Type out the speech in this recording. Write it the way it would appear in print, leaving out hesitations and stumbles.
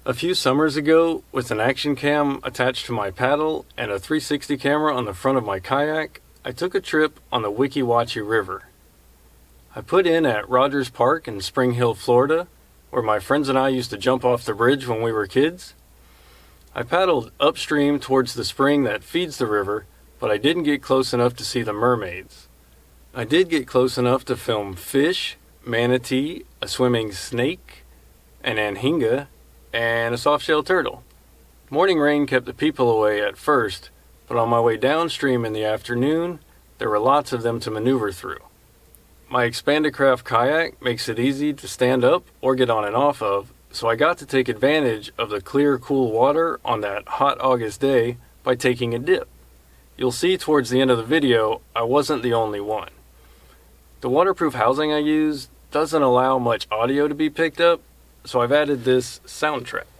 A few summers ago, with an action cam attached to my paddle and a 360 camera on the front of my kayak, I took a trip on the Weeki Wachee River. I put in at Rogers Park in Spring Hill, Florida, where my friends and I used to jump off the bridge when we were kids. I paddled upstream towards the spring that feeds the river, but I didn't get close enough to see the mermaids. I did get close enough to film fish, manatee, a swimming snake, an anhinga, and a soft-shelled turtle. Morning rain kept the people away at first, but on my way downstream in the afternoon, there were lots of them to maneuver through. My Expandacraft kayak makes it easy to stand up or get on and off of, so I got to take advantage of the clear, cool water on that hot August day by taking a dip. You'll see towards the end of the video, I wasn't the only one. The waterproof housing I used doesn't allow much audio to be picked up, so I've added this soundtrack.